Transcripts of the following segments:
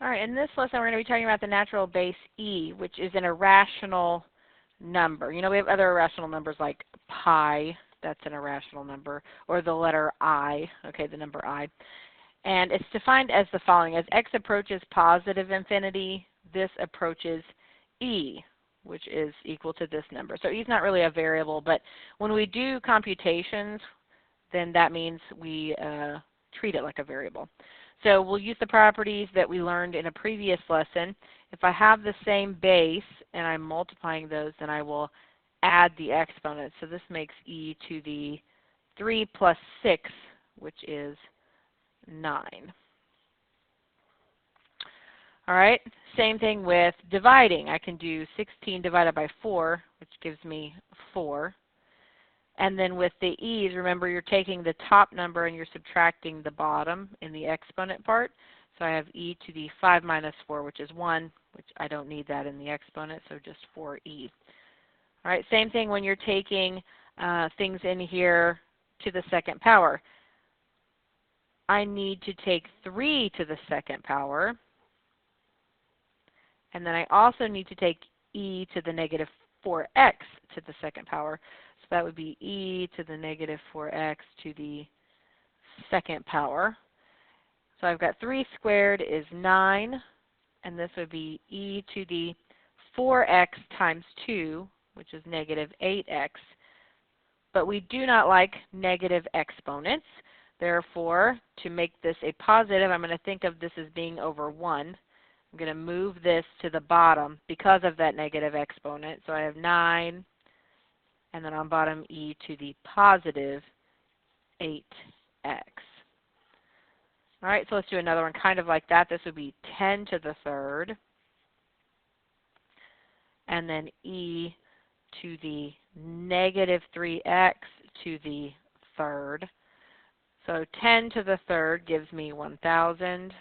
All right, in this lesson we're going to be talking about the natural base e, which is an irrational number. You know, we have other irrational numbers like pi, that's an irrational number, or the letter I, okay, the number I. And it's defined as the following: as x approaches positive infinity, this approaches e, which is equal to this number. So e is not really a variable, but when we do computations, then that means we treat it like a variable. So we'll use the properties that we learned in a previous lesson. If I have the same base and I'm multiplying those, then I will add the exponents. So this makes e to the 3 plus 6, which is 9. All right, same thing with dividing. I can do 16 divided by 4, which gives me 4. And then with the e's, remember you're taking the top number and you're subtracting the bottom in the exponent part. So I have e to the 5 minus 4, which is 1, which I don't need that in the exponent, so just 4e. All right, same thing when you're taking things in here to the second power. I need to take 3 to the second power, and then I also need to take e to the negative 4x to the second power. So that would be e to the negative 4x to the second power. So I've got 3 squared is 9, and this would be e to the 4x times 2, which is negative 8x. But we do not like negative exponents. Therefore, to make this a positive, I'm going to think of this as being over 1. I'm going to move this to the bottom because of that negative exponent. So I have 9. And then on bottom, e to the positive 8x. All right, so let's do another one kind of like that. This would be 10 to the third, and then e to the negative 3x to the third. So 10 to the third gives me 1,000.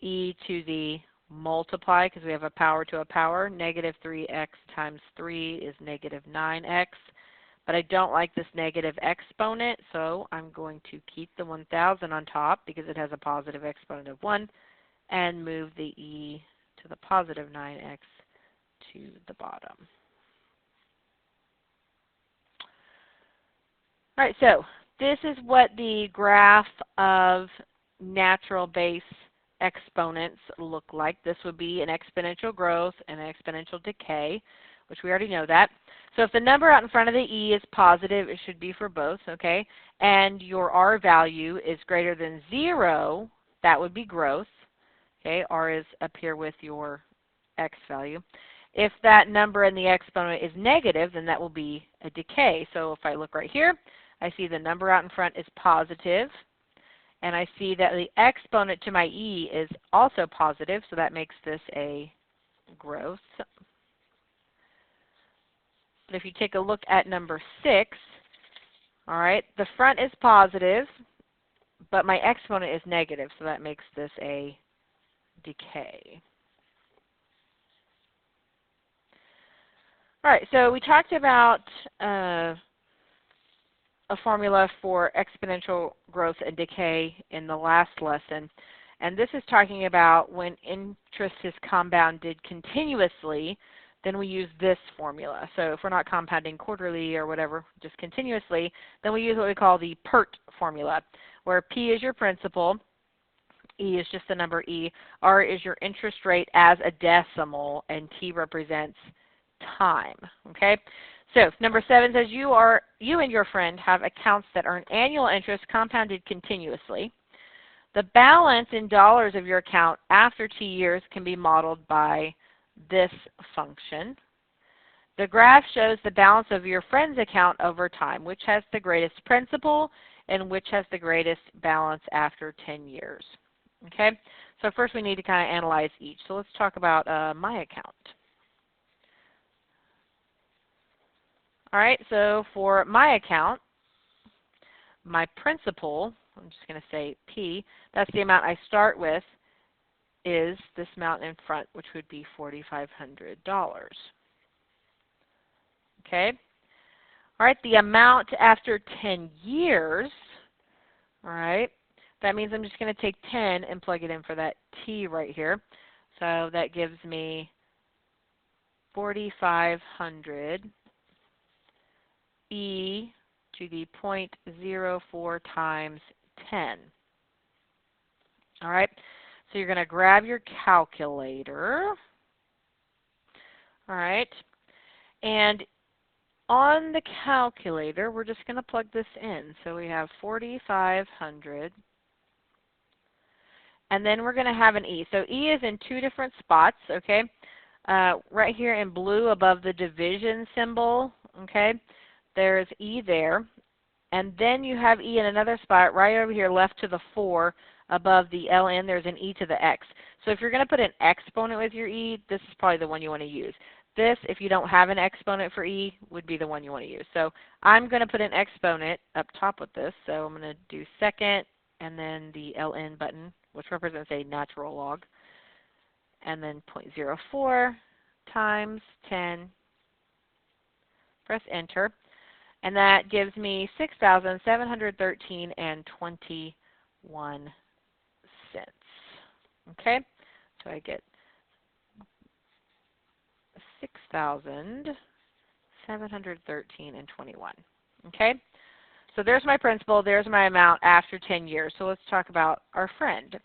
E to the multiply, because we have a power to a power, negative 3x times 3 is negative 9x. But I don't like this negative exponent, so I'm going to keep the 1,000 on top because it has a positive exponent of 1, and move the e to the positive 9x to the bottom. All right, so this is what the graph of natural base exponents look like. This would be an exponential growth and an exponential decay, which we already know that. So if the number out in front of the e is positive, it should be for both, okay? And your r value is greater than 0, that would be growth. Okay, r is up here with your x value. If that number in the exponent is negative, then that will be a decay. So if I look right here, I see the number out in front is positive. And I see that the exponent to my e is also positive, so that makes this a growth. But if you take a look at number 6, all right, the front is positive, but my exponent is negative, so that makes this a decay. All right, so we talked about a formula for exponential growth and decay in the last lesson. And this is talking about when interest is compounded continuously, then we use this formula. So if we're not compounding quarterly or whatever, just continuously, then we use what we call the PERT formula, where P is your principal, E is just the number E, R is your interest rate as a decimal, and T represents time. Okay? So number 7 says you and your friend have accounts that earn annual interest compounded continuously. The balance in dollars of your account after T years can be modeled by this function. The graph shows the balance of your friend's account over time, which has the greatest principal and which has the greatest balance after 10 years. Okay, so first we need to kind of analyze each. So let's talk about my account. All right, so for my account, my principal, I'm just going to say P, that's the amount I start with, is this amount in front, which would be $4,500. Okay? All right, the amount after 10 years, all right, that means I'm just going to take 10 and plug it in for that t right here. So that gives me 4,500 e to the 0.04 times 10. All right, so you're going to grab your calculator. All right, and on the calculator, we're just going to plug this in. So we have 4,500, and then we're going to have an e. So e is in two different spots, okay? Right here in blue above the division symbol, okay? There's e there. And then you have e in another spot right over here left to the 4 above the ln. There's an e to the x. So if you're going to put an exponent with your e, this is probably the one you want to use. This, if you don't have an exponent for e, would be the one you want to use. So I'm going to put an exponent up top with this. So I'm going to do second and then the ln button, which represents a natural log, and then 0.04 times 10. Press enter. And that gives me 6,713 and 21 cents. Okay, so I get 6,713 and 21. Okay, so there's my principal, there's my amount after 10 years. So let's talk about our friend.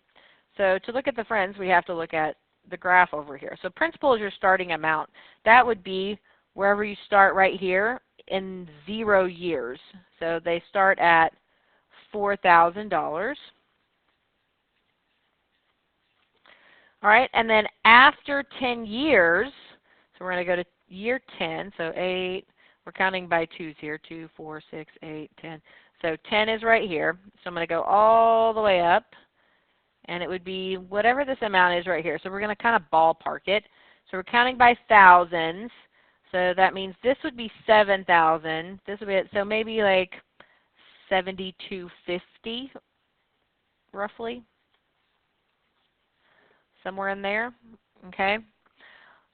So to look at the friends, we have to look at the graph over here. So principal is your starting amount. That would be wherever you start right here in 0 years. So they start at $4,000. All right, and then after 10 years, so we're going to go to year 10, so 8, we're counting by 2s here, 2, 4, 6, 8, 10. So 10 is right here, so I'm going to go all the way up, and it would be whatever this amount is right here. So we're going to kind of ballpark it. So we're counting by thousands, so that means this would be 7,000. This would be it, so maybe like 7,250, roughly. Somewhere in there, okay?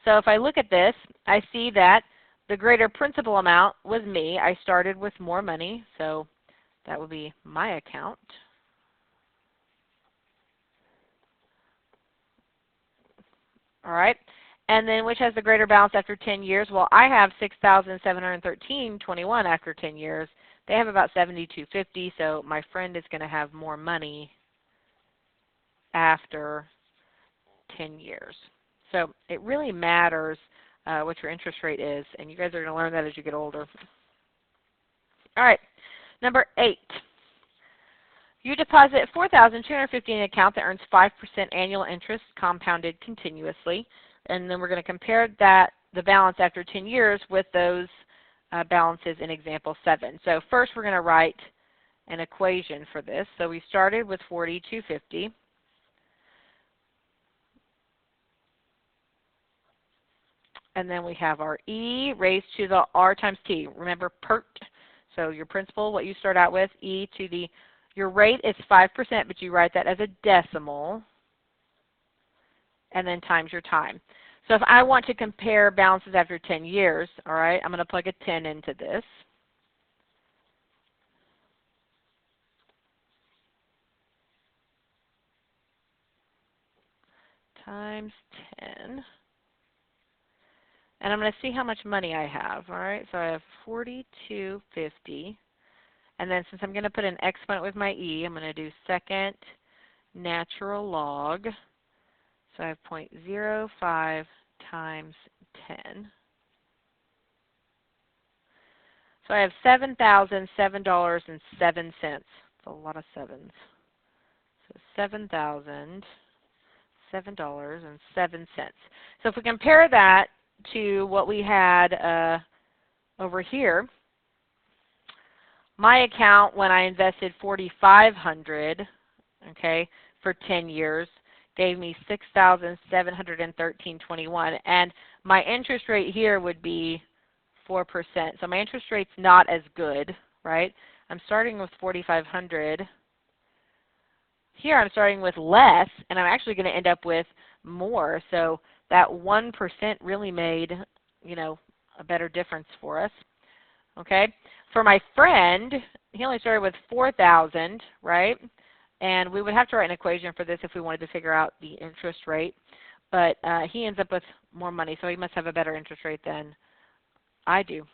So if I look at this, I see that the greater principal amount was me. I started with more money, so that would be my account. All right, and then which has the greater balance after 10 years? Well, I have 6,713.21 after 10 years. They have about 7,250, so my friend is going to have more money after 10 years. So it really matters what your interest rate is, and you guys are going to learn that as you get older. All right, number 8. You deposit $4,250 in an account that earns 5% annual interest compounded continuously, and then we're going to compare the balance after 10 years with those balances in example 7. So first we're going to write an equation for this. So we started with $4,250. And then we have our e raised to the r times t. Remember PERT. So your principal, what you start out with, e to the, your rate is 5%, but you write that as a decimal, and then times your time. So if I want to compare balances after 10 years, all right, I'm going to plug a 10 into this. Times 10. And I'm going to see how much money I have. All right, so I have $4,250. And then since I'm going to put an exponent with my e, I'm going to do second natural log. So I have 0.05 times 10. So I have $7,007.07. That's a lot of sevens. So $7,007.07. So if we compare that to what we had over here, my account when I invested $4,500, okay, for 10 years, gave me $6,713.21, and my interest rate here would be 4%. So my interest rate's not as good, right? I'm starting with $4,500. Here I'm starting with less, and I'm actually going to end up with more. So that 1% really made, you know, a better difference for us. Okay. For my friend, he only started with $4,000, right? And we would have to write an equation for this if we wanted to figure out the interest rate. But he ends up with more money, so he must have a better interest rate than I do.